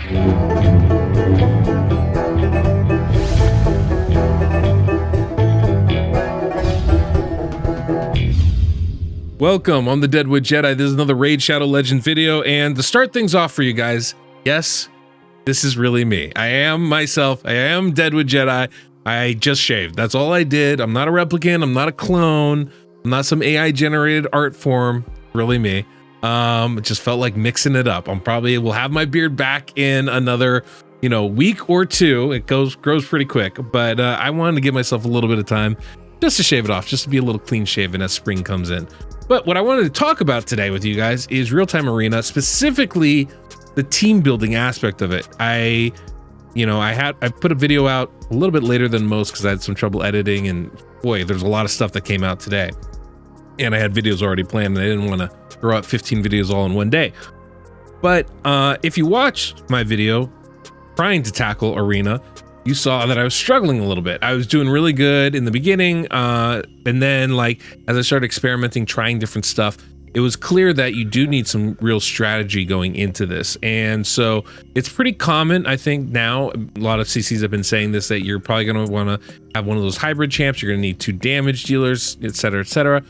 Welcome, I'm the DeadwoodJedi. This is another Raid Shadow Legend video, and to start things off for you guys, yes, this is really me. I am myself. I am DeadwoodJedi. I just shaved. That's all I did. I'm not a replicant. I'm not a clone. I'm not some AI generated art form. Really me. It just felt like mixing it up. Will have my beard back in another, week or two. It grows pretty quick, but I wanted to give myself a little bit of time just to shave it off, just to be a little clean shaven as spring comes in. But what I wanted to talk about today with you guys is real-time arena, specifically the team building aspect of it. I put a video out a little bit later than most because I had some trouble editing, and boy, there's a lot of stuff that came out today. And I had videos already planned, and I didn't want to throw out 15 videos all in one day. But if you watch my video trying to tackle arena, you saw that I was struggling a little bit. I was doing really good in the beginning, and then as I started experimenting, trying different stuff, it was clear that you do need some real strategy going into this. And so it's pretty common, I think now, a lot of CCs have been saying this, that you're probably going to want to have one of those hybrid champs. You're going to need 2 damage dealers, etc., etc.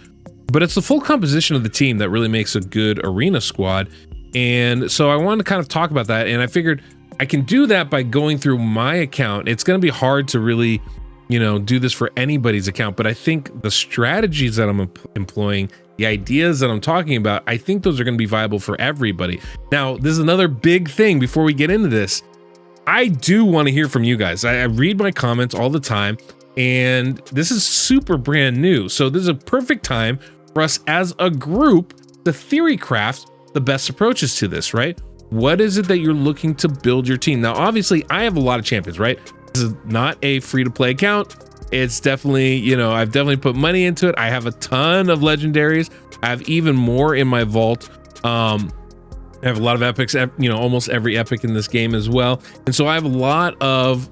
But it's the full composition of the team that really makes a good arena squad. And so I wanted to kind of talk about that, and I figured I can do that by going through my account. It's going to be hard to really, do this for anybody's account, but I think the strategies that I'm employing, the ideas that I'm talking about, I think those are going to be viable for everybody. Now, this is another big thing before we get into this. I do want to hear from you guys. I read my comments all the time, and this is super brand new. So this is a perfect time for us as a group to theory craft the best approaches to this, right? What is it that you're looking to build your team? Now, obviously, I have a lot of champions, right? This is not a free-to-play account. It's definitely, I've definitely put money into it. I have a ton of legendaries. I have even more in my vault. I have a lot of epics, almost every epic in this game as well. And so I have a lot of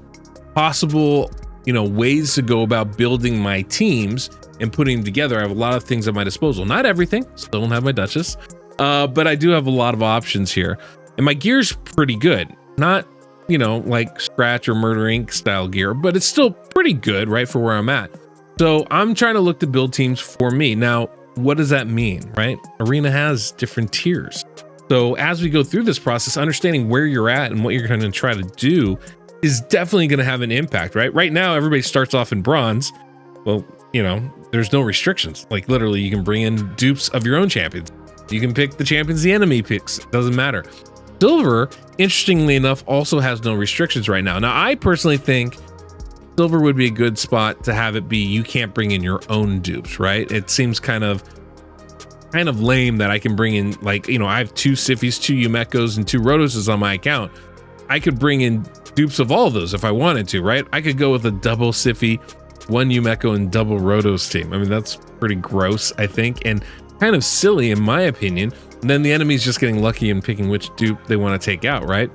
possible, ways to go about building my teams and putting them together. I have a lot of things at my disposal. Not everything. Still don't have my Duchess. But I do have a lot of options here. And my gear's pretty good. Not, like Scratch or Murder Inc. style gear, but it's still pretty good, right, for where I'm at. So I'm trying to look to build teams for me. Now, what does that mean, right? Arena has different tiers. So as we go through this process, understanding where you're at and what you're going to try to do is definitely going to have an impact, right? Right now, everybody starts off in bronze. Well, there's no restrictions. Like literally, you can bring in dupes of your own champions. You can pick the champions the enemy picks. It doesn't matter. Silver, interestingly enough, also has no restrictions right now. Now, I personally think silver would be a good spot to have it be you can't bring in your own dupes, right? It seems kind of lame that I can bring in, I have 2 Siffys, 2 Yumekos, and 2 Rhodoses on my account. I could bring in dupes of all of those if I wanted to, right? I could go with a double Siffy, 1 Yumeko, and double Rhodos team. I mean, that's pretty gross, I think, and kind of silly in my opinion. And then the enemy's just getting lucky and picking which dupe they want to take out, right?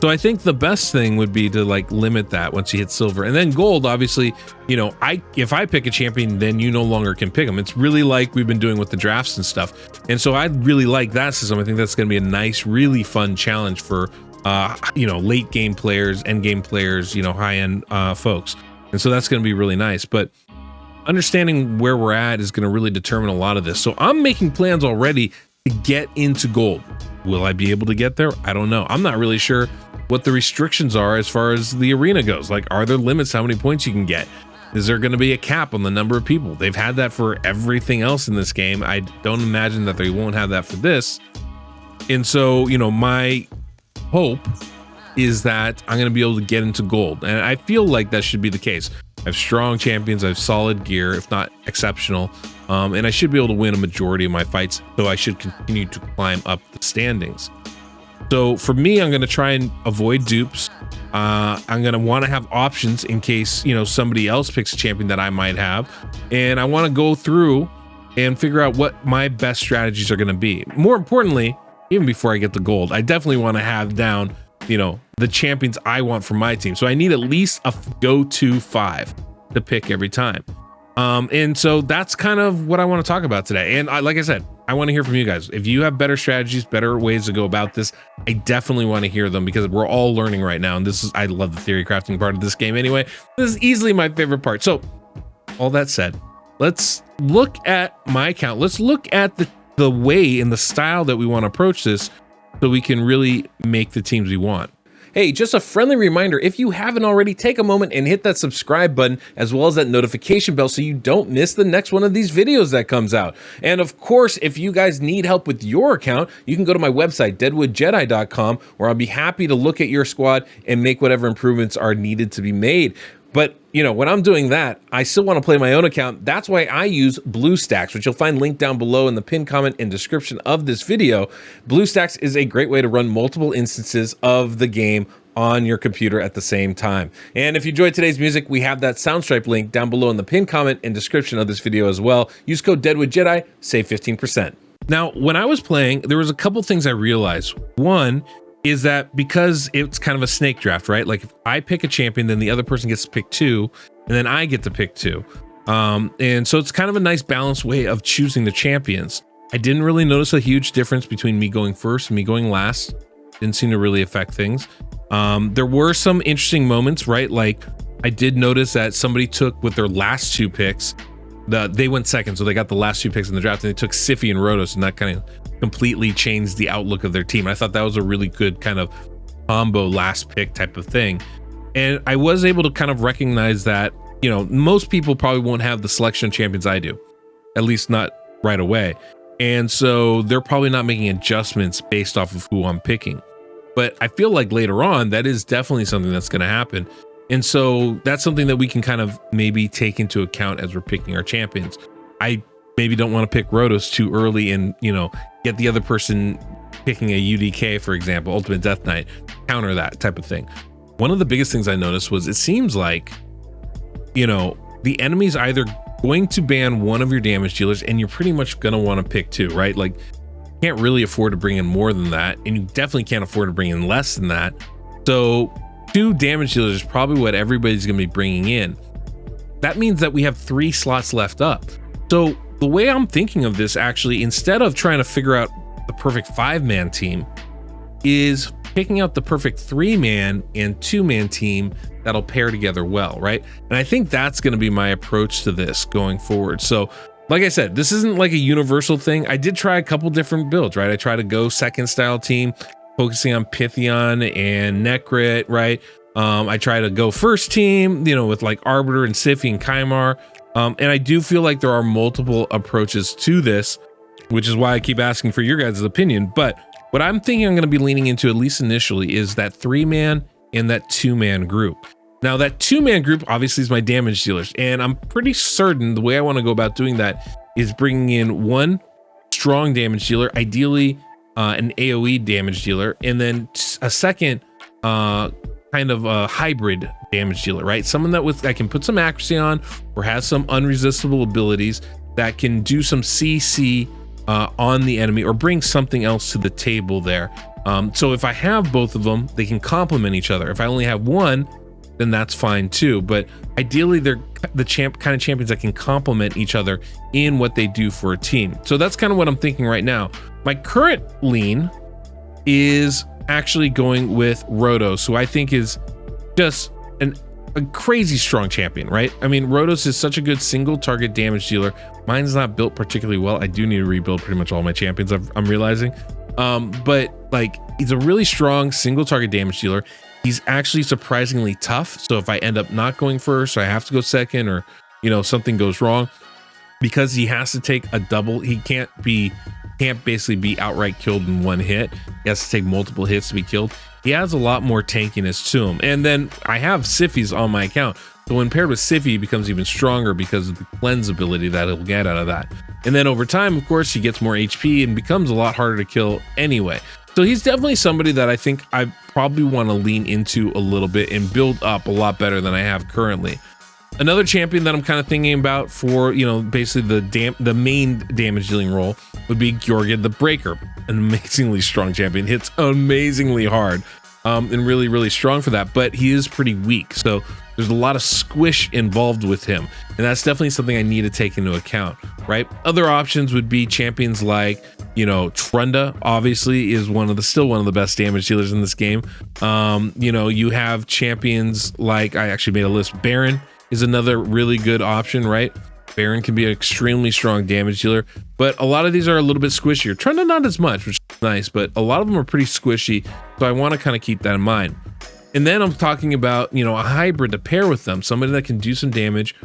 So I think the best thing would be to limit that once you hit silver. And then gold, obviously, if I pick a champion, then you no longer can pick them. It's really like we've been doing with the drafts and stuff. And so I really like that system. I think that's going to be a nice, really fun challenge for late game players, end game players, high end folks. And so that's going to be really nice. But understanding where we're at is going to really determine a lot of this. So I'm making plans already to get into gold. Will I be able to get there? I don't know. I'm not really sure what the restrictions are as far as the arena goes. Are there limits how many points you can get? Is there going to be a cap on the number of people? They've had that for everything else in this game. I don't imagine that they won't have that for this. And so, my hope is that I'm going to be able to get into gold. And I feel like that should be the case. I have strong champions, I have solid gear, if not exceptional, and I should be able to win a majority of my fights, so I should continue to climb up the standings. So for me, I'm going to try and avoid dupes. I'm going to want to have options in case, somebody else picks a champion that I might have, and I want to go through and figure out what my best strategies are going to be. More importantly, even before I get the gold, I definitely want to have down the champions I want for my team. So I need at least a go-to 5 to pick every time. And so that's kind of what I want to talk about today. And like I said, I want to hear from you guys. If you have better strategies, better ways to go about this, I definitely want to hear them because we're all learning right now. And I love the theory crafting part of this game anyway. This is easily my favorite part. So all that said, let's look at my account. Let's look at the way and the style that we want to approach this so we can really make the teams we want. Hey, just a friendly reminder, if you haven't already, take a moment and hit that subscribe button as well as that notification bell so you don't miss the next one of these videos that comes out. And of course, if you guys need help with your account, you can go to my website, DeadwoodJedi.com, where I'll be happy to look at your squad and make whatever improvements are needed to be made. But, when I'm doing that, I still want to play my own account. That's why I use BlueStacks, which you'll find linked down below in the pinned comment and description of this video. BlueStacks is a great way to run multiple instances of the game on your computer at the same time. And if you enjoyed today's music, we have that SoundStripe link down below in the pinned comment and description of this video as well. Use code DeadwoodJedi, save 15%. Now, when I was playing, there was a couple things I realized. One is that because it's kind of a snake draft, right? Like if I pick a champion, then the other person gets to pick 2, and then I get to pick 2. And so it's kind of a nice balanced way of choosing the champions. I didn't really notice a huge difference between me going first and me going last. Didn't seem to really affect things. There were some interesting moments, right? Like I did notice that somebody took with their last 2 picks, they went second, so they got the last 2 picks in the draft, and they took Sify and Rhodos, and that kind of completely changed the outlook of their team. I thought that was a really good kind of combo last pick type of thing. And I was able to kind of recognize that, most people probably won't have the selection of champions I do, at least not right away. And so they're probably not making adjustments based off of who I'm picking. But I feel like later on, that is definitely something that's going to happen. And so that's something that we can kind of maybe take into account as we're picking our champions. I maybe don't want to pick Rhodos too early and, get the other person picking a UDK, for example, Ultimate Death Knight, counter that type of thing. One of the biggest things I noticed was it seems like, the enemy's either going to ban one of your damage dealers and you're pretty much going to want to pick 2, right? Like you can't really afford to bring in more than that. And you definitely can't afford to bring in less than that. So 2 damage dealers is probably what everybody's going to be bringing in. That means that we have 3 slots left up. So the way I'm thinking of this, actually, instead of trying to figure out the perfect 5-man team, is picking out the perfect 3-man and 2-man team that'll pair together well, right? And I think that's going to be my approach to this going forward. So like I said, this isn't like a universal thing. I did try a couple different builds, right? I tried to go second style team, focusing on Pythion and Necrit, right? I try to go first team, with like Arbiter and Sify and Kymar. And I do feel like there are multiple approaches to this, which is why I keep asking for your guys' opinion. But what I'm thinking I'm going to be leaning into, at least initially, is that 3-man and that 2-man group. Now, that 2-man group obviously is my damage dealers. And I'm pretty certain the way I want to go about doing that is bringing in 1 strong damage dealer, ideally an AoE damage dealer, and then a second kind of a hybrid damage dealer, right? Someone that can put some accuracy on or has some unresistible abilities that can do some CC on the enemy or bring something else to the table there. So if I have both of them, they can complement each other. If I only have 1, then that's fine too. But ideally, they're the kind of champions that can complement each other in what they do for a team. So that's kind of what I'm thinking right now. My current lean is actually going with Rhodos, who I think is just a crazy strong champion, right? I mean, Rhodos is such a good single target damage dealer. Mine's not built particularly well. I do need to rebuild pretty much all my champions, I'm realizing. But like, he's a really strong single target damage dealer. He's actually surprisingly tough. So if I end up not going first, or I have to go second, or something goes wrong, because he has to take a double, he can't basically be outright killed in 1 hit. He has to take multiple hits to be killed. He has a lot more tankiness to him. And then I have Sifis on my account. So when paired with Sify, he becomes even stronger because of the cleanse ability that he'll get out of that. And then over time, of course, he gets more HP and becomes a lot harder to kill anyway. So he's definitely somebody that I think I probably want to lean into a little bit and build up a lot better than I have currently. Another champion that I'm kind of thinking about for, basically the main damage dealing role would be Jorgin the Breaker. An amazingly strong champion, hits amazingly hard, and really, really strong for that, but he is pretty weak. So there's a lot of squish involved with him, and that's definitely something I need to take into account, right? Other options would be champions like You know, Trunda obviously is still one of the best damage dealers in this game. You know, you have champions like, I actually made a list. Baron is another really good option, right? Baron can be an extremely strong damage dealer, but a lot of these are a little bit squishier. Trunda not as much, which is nice, but a lot of them are pretty squishy. So I want to kind of keep that in mind. And then I'm talking about, you know, a hybrid to pair with them, somebody that can do some damage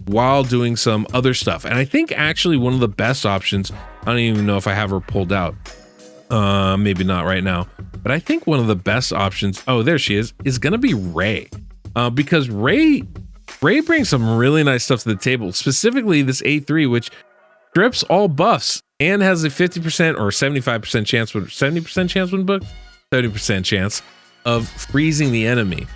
while doing some other stuff. And I think actually one of the best options, I don't even know if I have her pulled out, maybe not right now, but I think one of the best options, oh, there she is gonna be Ray, because Ray brings some really nice stuff to the table, specifically this A3, which strips all buffs and has a 50% or 75% chance, 70% chance when booked, 70% chance of freezing the enemy.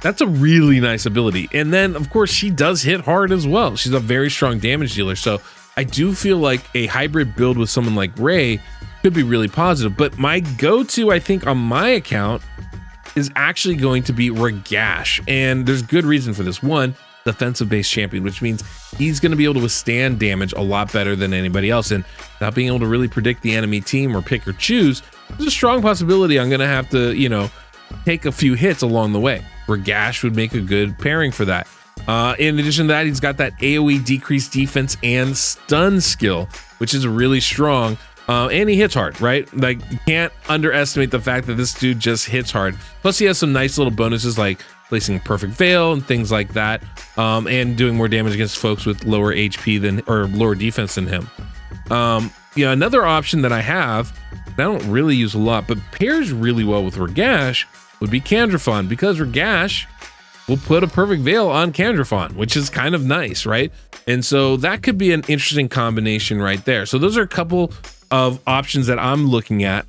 That's a really nice ability. And then of course she does hit hard as well. She's a very strong damage dealer. So I do feel like a hybrid build with someone like Ray could be really positive. But my go-to, I think, on my account is actually going to be Regash. And there's good reason for this. One, defensive based champion, which means he's going to be able to withstand damage a lot better than anybody else. And not being able to really predict the enemy team or pick or choose, there's a strong possibility I'm going to have to, you know, take a few hits along the way. Regash would make a good pairing for that. In addition to that, he's got that AoE decreased defense and stun skill, which is really strong. And he hits hard, right? Like, you can't underestimate the fact that this dude just hits hard. Plus he has some nice little bonuses like placing perfect veil and things like that, and doing more damage against folks with lower HP than, or lower defense than him. Yeah, another option that I have, I don't really use a lot, but pairs really well with Regash, would be Kandra, because Regash will put a perfect veil on Kandra, which is kind of nice, right? And so that could be an interesting combination right there. So those are a couple of options that I'm looking at.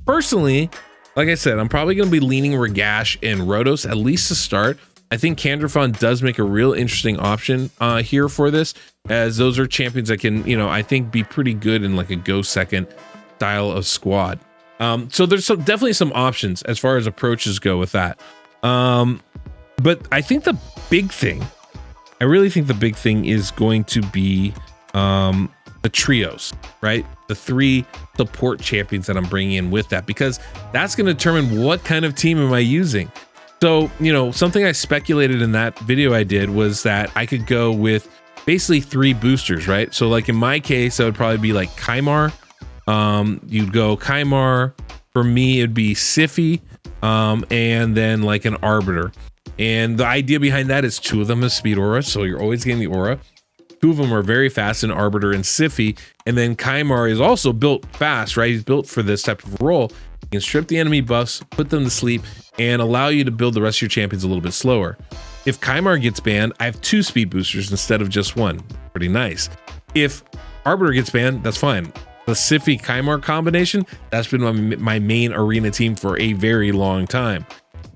Personally, like I said, I'm probably going to be leaning Regash and Rhodos, at least to start. I think Kandra does make a real interesting option here for this, as those are champions that can, you know, I think be pretty good in like a go second style of squad. So there's definitely some options as far as approaches go with that. But I think the big thing, I really think the big thing is going to be the trios, right? The 3 support champions that I'm bringing in with that, because that's going to determine what kind of team am I using. So, you know, something I speculated in that video I did was that I could go with basically 3 boosters, right? So like in my case, that would probably be like Kymar. You'd go Kymar. For me, it'd be Sify, and then like an Arbiter. And the idea behind that is 2 of them is speed aura, so you're always getting the aura. 2 of them are very fast in Arbiter and Sify, and then Kymar is also built fast, right? He's built for this type of role. You can strip the enemy buffs, put them to sleep, and allow you to build the rest of your champions a little bit slower. If Kymar gets banned, I have 2 speed boosters instead of just 1. Pretty nice. If Arbiter gets banned, that's fine. The Sify Kymar combination, that's been my main arena team for a very long time.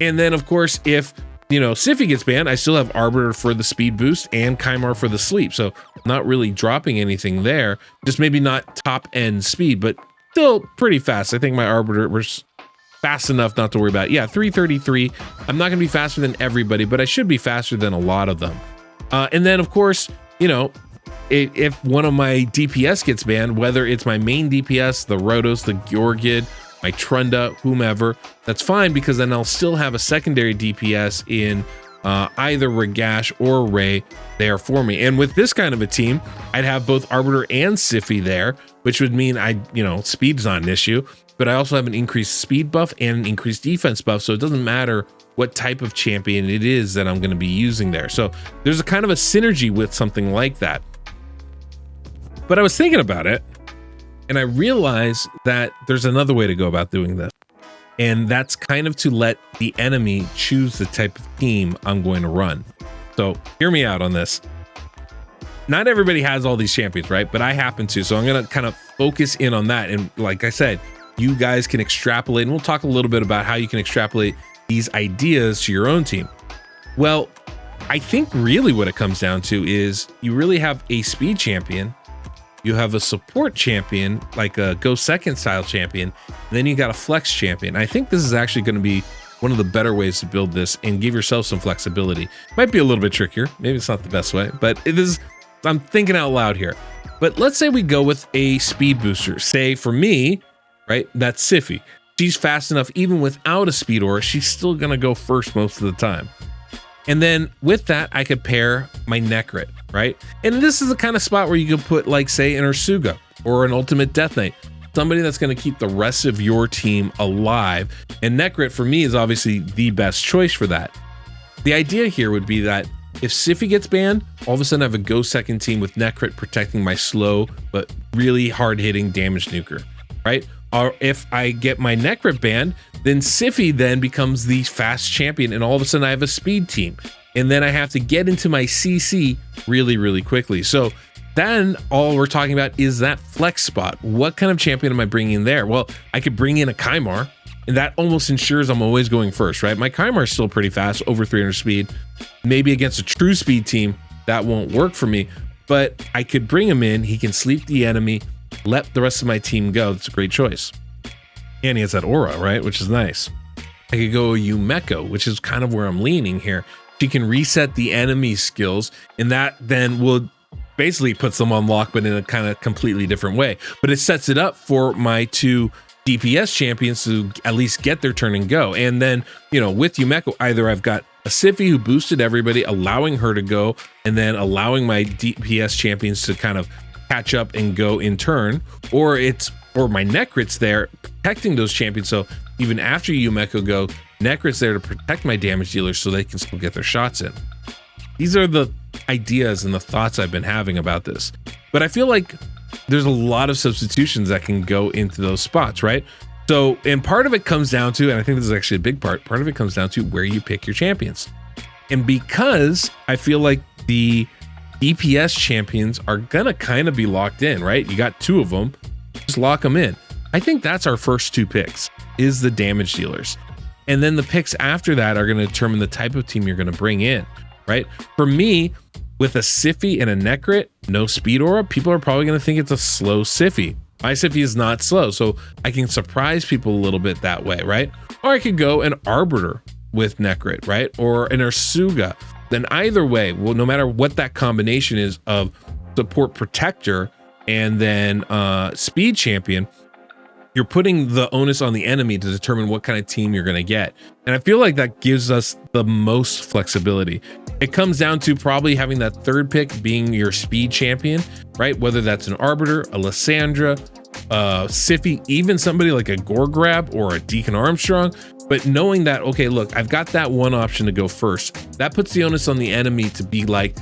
And then of course, if, you know, Sify gets banned, I still have Arbiter for the speed boost and Kymar for the sleep. So not really dropping anything there, just maybe not top end speed, but still pretty fast. I think my Arbiter was fast enough not to worry about it. Yeah, 333. I'm not gonna be faster than everybody, but I should be faster than a lot of them. And then of course, you know, if one of my DPS gets banned, whether it's my main DPS, the Rhodos, the Jorgin, my Trunda, whomever, that's fine, because then I'll still have a secondary DPS in either Regash or Ray there for me. And with this kind of a team, I'd have both Arbiter and Sify there, which would mean speed's not an issue, but I also have an increased speed buff and an increased defense buff. So it doesn't matter what type of champion it is that I'm going to be using there. So there's a kind of a synergy with something like that. But I was thinking about it, and I realized that there's another way to go about doing this. And that's kind of to let the enemy choose the type of team I'm going to run. So hear me out on this. Not everybody has all these champions, right? But I happen to. So I'm going to kind of focus in on that. And like I said, you guys can extrapolate, and we'll talk a little bit about how you can extrapolate these ideas to your own team. Well, I think really what it comes down to is you really have a speed champion, you have a support champion, like a go second style champion, and then you got a flex champion. I think this is actually going to be one of the better ways to build this and give yourself some flexibility. Might be a little bit trickier. Maybe it's not the best way, but it is. I'm thinking out loud here. But let's say we go with a speed booster. Say for me, right, that's Sify. She's fast enough, even without a speed aura, she's still gonna go first most of the time. And then with that, I could pair my Necrit, right? And this is the kind of spot where you could put, like, say, an Ursuga or an Ultimate Death Knight, somebody that's going to keep the rest of your team alive. And Necrit, for me, is obviously the best choice for that. The idea here would be that if Sify gets banned, all of a sudden I have a go second team with Necrit protecting my slow but really hard-hitting damage nuker, right? Or if I get my Necrit banned, then Sify then becomes the fast champion, and all of a sudden I have a speed team. And then I have to get into my CC really, really quickly. So then all we're talking about is that flex spot. What kind of champion am I bringing in there? Well, I could bring in a Kymar, and that almost ensures I'm always going first, right? My Kymar is still pretty fast, over 300 speed. Maybe against a true speed team, that won't work for me, but I could bring him in. He can sleep the enemy, let the rest of my team go. That's a great choice. And he has that aura, right? Which is nice. I could go Yumeko, which is kind of where I'm leaning here. She can reset the enemy skills, and that then will basically puts them on lock, but in a kind of completely different way. But it sets it up for my two DPS champions to at least get their turn and go. And then, you know, with Yumeko, either I've got a Sify who boosted everybody, allowing her to go, and then allowing my DPS champions to kind of catch up and go in turn, or my Necrit's there protecting those champions. So even after Yumeko go, Necrit's there to protect my damage dealers so they can still get their shots in. These are the ideas and the thoughts I've been having about this. But I feel like there's a lot of substitutions that can go into those spots, right? So, and part of it comes down to, and I think this is actually a big part of it comes down to where you pick your champions. And because I feel like the DPS champions are gonna kind of be locked in, right? You got two of them, just lock them in. I think that's our first two picks, is the damage dealers. And then the picks after that are gonna determine the type of team you're gonna bring in, right? For me, with a Sify and a Necrit, no speed aura, people are probably gonna think it's a slow Sify. My Sify is not slow, so I can surprise people a little bit that way, right? Or I could go an Arbiter with Necrit, right? Or an Ursuga. Then either way, well, no matter what that combination is of support protector and then speed champion, you're putting the onus on the enemy to determine what kind of team you're going to get. And I feel like that gives us the most flexibility. It comes down to probably having that third pick being your speed champion, right? Whether that's an Arbiter, a Lysandra, Sify, even somebody like a Gorgrab or a Deacon Armstrong. But knowing that, okay, look, I've got that one option to go first. That puts the onus on the enemy to be like,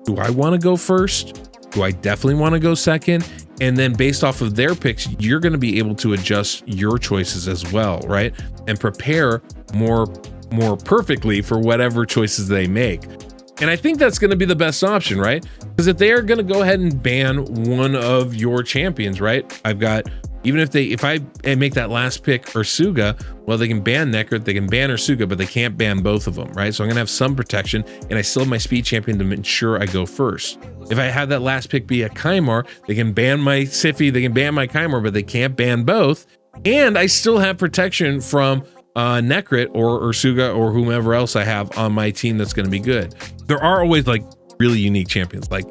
do I want to go first? Do I definitely want to go second? And then based off of their picks, you're going to be able to adjust your choices as well, right? And prepare more perfectly for whatever choices they make. And I think that's going to be the best option, right? Because if they are going to go ahead and ban one of your champions, right? I've got, even if I make that last pick Ursuga, well, they can ban Necrit, they can ban Ursuga, but they can't ban both of them, right? So I'm gonna have some protection, and I still have my speed champion to ensure I go first. If I have that last pick be a Kymar, they can ban my Sify, they can ban my Kymar, but they can't ban both. And I still have protection from Necrit or Ursuga or whomever else I have on my team that's gonna be good. There are always like really unique champions like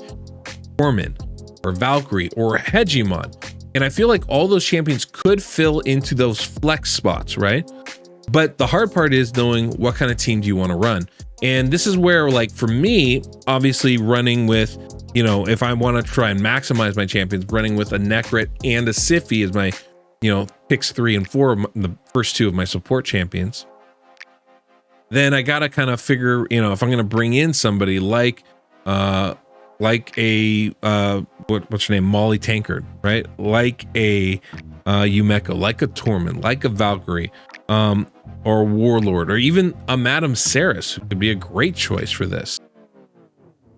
Tormund or Valkyrie or Hegemon. And I feel like all those champions could fill into those flex spots, right? But the hard part is knowing what kind of team do you want to run. And this is where, like, for me, obviously running with, you know, if I want to try and maximize my champions, running with a Necrit and a Sify is my, you know, picks 3 and 4 of the first two of my support champions. Then I got to kind of figure, you know, if I'm going to bring in somebody like a what's her name, Molly Tankard, right? Like a Yumeko, like a Tormund, like a Valkyrie, or a Warlord, or even a Madame Saris, who could be a great choice for this.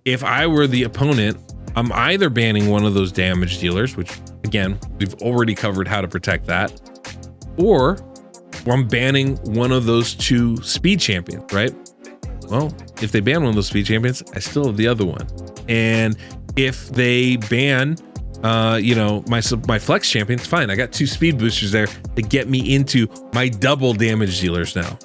If I were the opponent, I'm either banning one of those damage dealers, which again, we've already covered how to protect that, or I'm banning one of those two speed champions, right? Well, if they ban one of those speed champions, I still have the other one. And if they ban, you know, my flex champions, fine. I got 2 speed boosters there to get me into my double damage dealers now.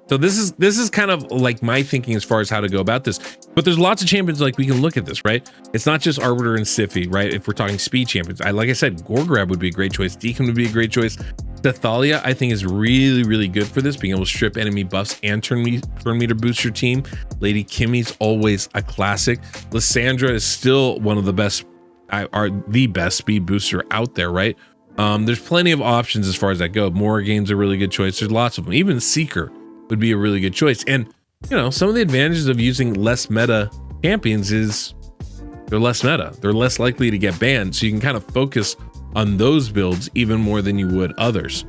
So this is kind of like my thinking as far as how to go about this. But there's lots of champions like we can look at this, right? It's not just Arbiter and Siphi, right? If we're talking speed champions, like I said, Gorgrab would be a great choice. Deacon would be a great choice. Thalia, I think, is really, really good for this, being able to strip enemy buffs and turn meter boost your team. Lady Kimmy's always a classic. Lysandra is still one of the best, the best speed booster out there, right? There's plenty of options as far as that go. Morrigan's a really good choice. There's lots of them. Even Seeker would be a really good choice. And, you know, some of the advantages of using less meta champions is they're less meta. They're less likely to get banned. So you can kind of focus on those builds even more than you would others.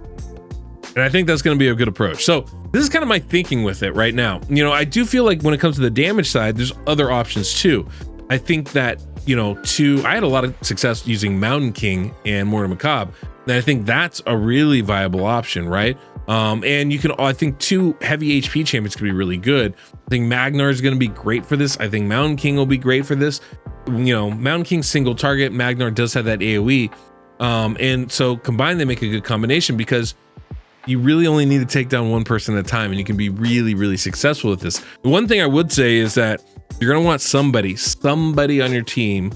And I think that's going to be a good approach. So this is kind of my thinking with it right now. You know, I do feel like when it comes to the damage side, there's other options too. I think that, you know, I had a lot of success using Mountain King and Mortar Macabre. And I think that's a really viable option, right? And you can, I think 2 heavy HP champions could be really good. I think Magnar is going to be great for this. I think Mountain King will be great for this. You know, Mountain King's single target. Magnar does have that AoE. And so combined, they make a good combination because you really only need to take down one person at a time, and you can be really, really successful with this. The one thing I would say is that you're going to want somebody on your team,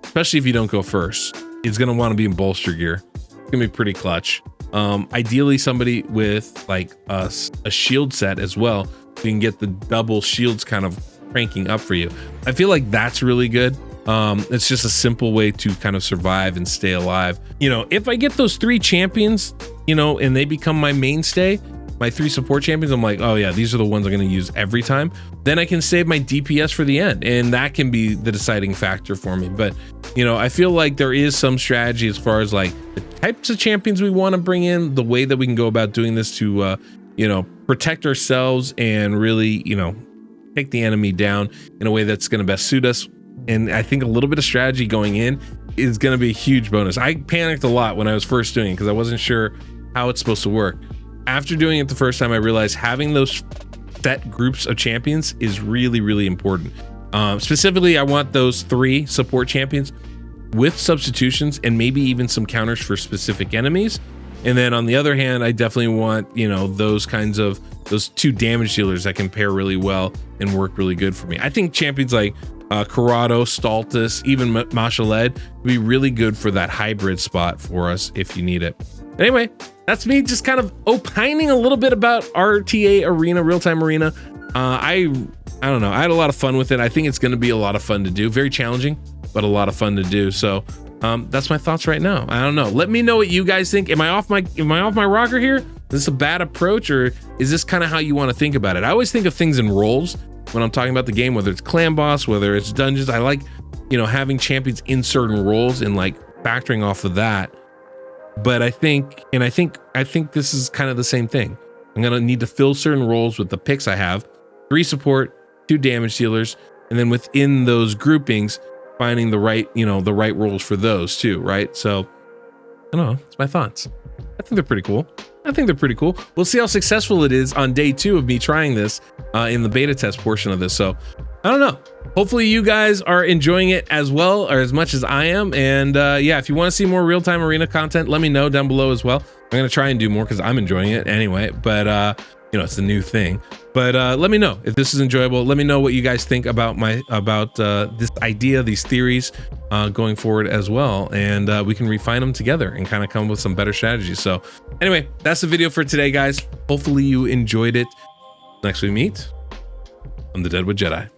especially if you don't go first, is going to want to be in bolster gear. It's going to be pretty clutch. Ideally somebody with like a shield set as well, so you can get the double shields kind of cranking up for you. I feel like that's really good. It's just a simple way to kind of survive and stay alive. You know, if I get those 3 champions, you know, and they become my mainstay, my 3 support champions, I'm like, oh yeah, these are the ones I'm going to use every time. Then I can save my DPS for the end, and that can be the deciding factor for me. But, you know, I feel like there is some strategy as far as like the types of champions we want to bring in, the way that we can go about doing this to, you know, protect ourselves and really, you know, take the enemy down in a way that's going to best suit us. And I think a little bit of strategy going in is going to be a huge bonus. I panicked a lot when I was first doing it because I wasn't sure how it's supposed to work. After doing it the first time, I realized having those set groups of champions is really, really important. Specifically, I want those 3 support champions with substitutions and maybe even some counters for specific enemies. And then on the other hand, I definitely want, you know, those 2 damage dealers that can pair really well and work really good for me. I think champions like Corrado, Staltus, even Mashaled would be really good for that hybrid spot for us if you need it. Anyway, that's me just kind of opining a little bit about RTA Arena, real-time arena. I don't know. I had a lot of fun with it. I think it's going to be a lot of fun to do. Very challenging, but a lot of fun to do. So that's my thoughts right now. I don't know. Let me know what you guys think. Am I off my rocker here? Is this a bad approach, or is this kind of how you want to think about it? I always think of things in roles when I'm talking about the game, whether it's clan boss, whether it's dungeons. I like, you know, having champions in certain roles and like factoring off of that. But I think this is kind of the same thing. I'm going to need to fill certain roles with the picks I have: 3 support, 2 damage dealers, and then within those groupings, finding the right, you know, the right roles for those too, right? So I don't know. It's my thoughts. I think they're pretty cool. We'll see how successful it is on day 2 of me trying this in the beta test portion of this. So I don't know. Hopefully you guys are enjoying it as well, or as much as I am. And yeah, if you want to see more real-time arena content, let me know down below as well. I'm going to try and do more because I'm enjoying it anyway. But you know, it's a new thing. But let me know if this is enjoyable. Let me know what you guys think about this idea, these theories going forward as well. And we can refine them together and kind of come up with some better strategies. So anyway, that's the video for today, guys. Hopefully you enjoyed it. Next we meet, I'm the Deadwood Jedi.